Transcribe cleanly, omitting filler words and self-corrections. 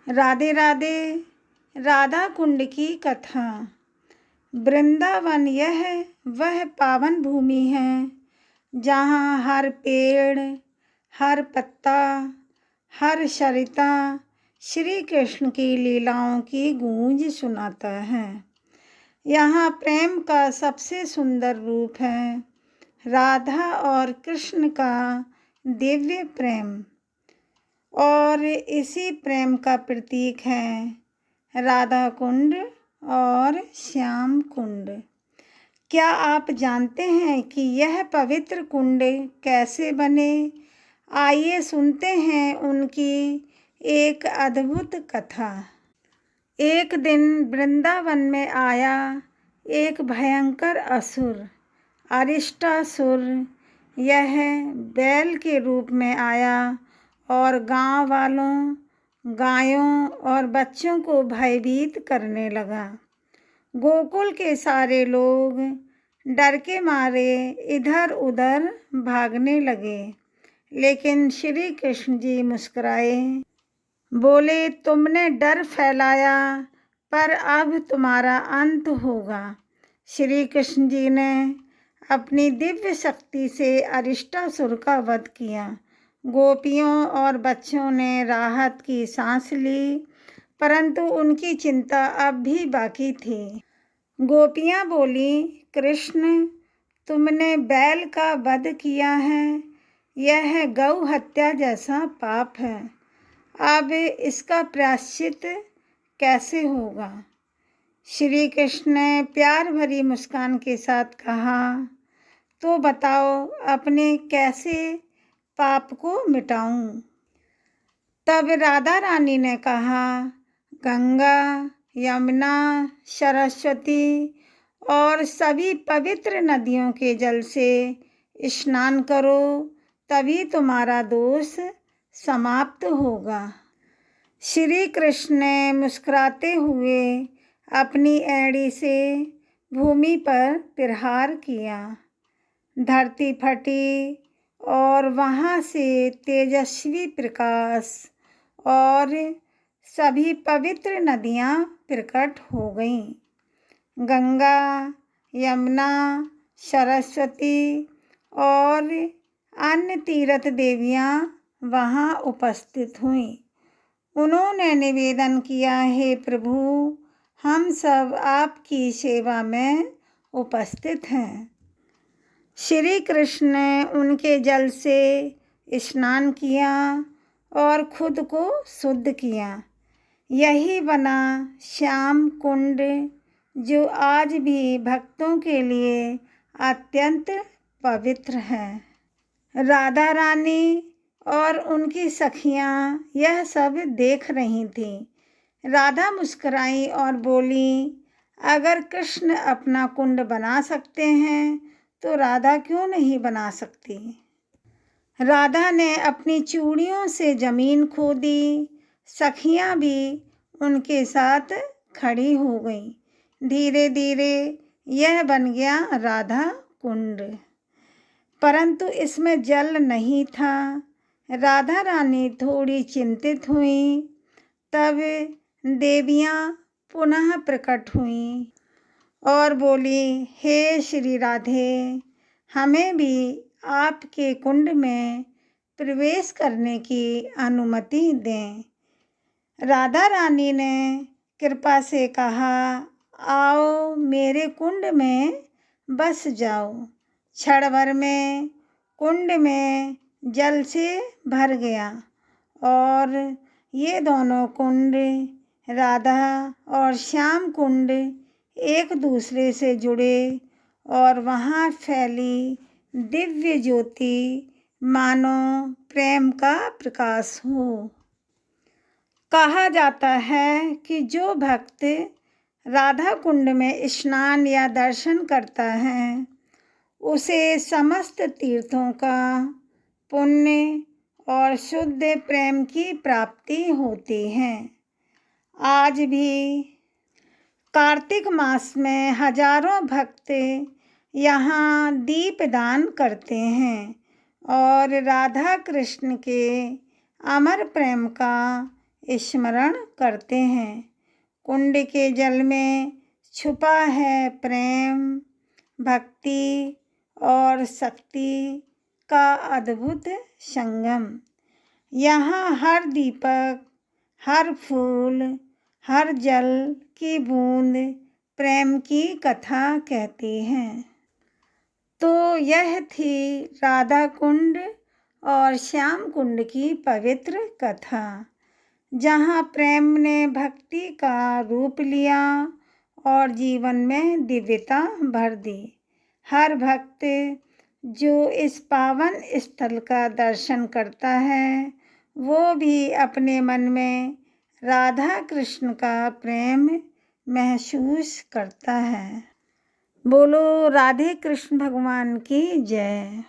राधे राधे। राधा कुंड की कथा। वृंदावन यह वह पावन भूमि है जहाँ हर पेड़, हर पत्ता, हर सरिता श्री कृष्ण की लीलाओं की गूंज सुनाता है। यहाँ प्रेम का सबसे सुंदर रूप है, राधा और कृष्ण का दिव्य प्रेम, और इसी प्रेम का प्रतीक है राधा कुंड और श्याम कुंड। क्या आप जानते हैं कि यह पवित्र कुंड कैसे बने? आइए सुनते हैं उनकी एक अद्भुत कथा। एक दिन वृंदावन में आया एक भयंकर असुर, अरिष्टासुर। यह बैल के रूप में आया और गांव वालों, गायों और बच्चों को भयभीत करने लगा। गोकुल के सारे लोग डर के मारे इधर उधर भागने लगे, लेकिन श्री कृष्ण जी मुस्कुराए, बोले, तुमने डर फैलाया, पर अब तुम्हारा अंत होगा। श्री कृष्ण जी ने अपनी दिव्य शक्ति से अरिष्टासुर का वध किया। गोपियों और बच्चों ने राहत की सांस ली, परंतु उनकी चिंता अब भी बाकी थी। गोपियाँ बोली, कृष्ण, तुमने बैल का वध किया है, यह गौ हत्या जैसा पाप है। अब इसका प्रायश्चित कैसे होगा? श्री कृष्ण ने प्यार भरी मुस्कान के साथ कहा, तो बताओ, अपने कैसे पाप को मिटाऊं? तब राधा रानी ने कहा, गंगा, यमुना, सरस्वती और सभी पवित्र नदियों के जल से स्नान करो, तभी तुम्हारा दोष समाप्त होगा। श्री कृष्ण ने मुस्कुराते हुए अपनी एड़ी से भूमि पर प्रहार किया। धरती फटी और वहाँ से तेजस्वी प्रकाश और सभी पवित्र नदियाँ प्रकट हो गईं। गंगा, यमुना, सरस्वती और अन्य तीर्थ देवियाँ वहाँ उपस्थित हुईं। उन्होंने निवेदन किया, हे प्रभु, हम सब आपकी सेवा में उपस्थित हैं। श्री कृष्ण ने उनके जल से स्नान किया और खुद को शुद्ध किया। यही बना श्याम कुंड, जो आज भी भक्तों के लिए अत्यंत पवित्र है। राधा रानी और उनकी सखियां यह सब देख रही थीं। राधा मुस्कुराई और बोली, अगर कृष्ण अपना कुंड बना सकते हैं तो राधा क्यों नहीं बना सकती? राधा ने अपनी चूड़ियों से जमीन खोदी। सखियां भी उनके साथ खड़ी हो गईं। धीरे धीरे यह बन गया राधा कुंड, परंतु इसमें जल नहीं था। राधा रानी थोड़ी चिंतित हुईं। तब देवियां पुनः प्रकट हुईं और बोली, हे श्री राधे, हमें भी आपके कुंड में प्रवेश करने की अनुमति दें। राधा रानी ने कृपा से कहा, आओ मेरे कुंड में बस जाओ। क्षण भर में कुंड में जल से भर गया और ये दोनों कुंड, राधा और श्याम कुंड, एक दूसरे से जुड़े और वहाँ फैली दिव्य ज्योति मानो प्रेम का प्रकाश हो। कहा जाता है कि जो भक्त राधा कुंड में स्नान या दर्शन करता है, उसे समस्त तीर्थों का पुण्य और शुद्ध प्रेम की प्राप्ति होती है। आज भी कार्तिक मास में हजारों भक्त यहाँ दीपदान करते हैं और राधा कृष्ण के अमर प्रेम का स्मरण करते हैं। कुंड के जल में छुपा है प्रेम, भक्ति और शक्ति का अद्भुत संगम। यहाँ हर दीपक, हर फूल, हर जल की बूंद प्रेम की कथा कहती हैं। तो यह थी राधा कुंड और श्याम कुंड की पवित्र कथा, जहाँ प्रेम ने भक्ति का रूप लिया और जीवन में दिव्यता भर दी। हर भक्त जो इस पावन स्थल का दर्शन करता है, वो भी अपने मन में राधा कृष्ण का प्रेम महसूस करता है। बोलो राधे कृष्ण भगवान की जय।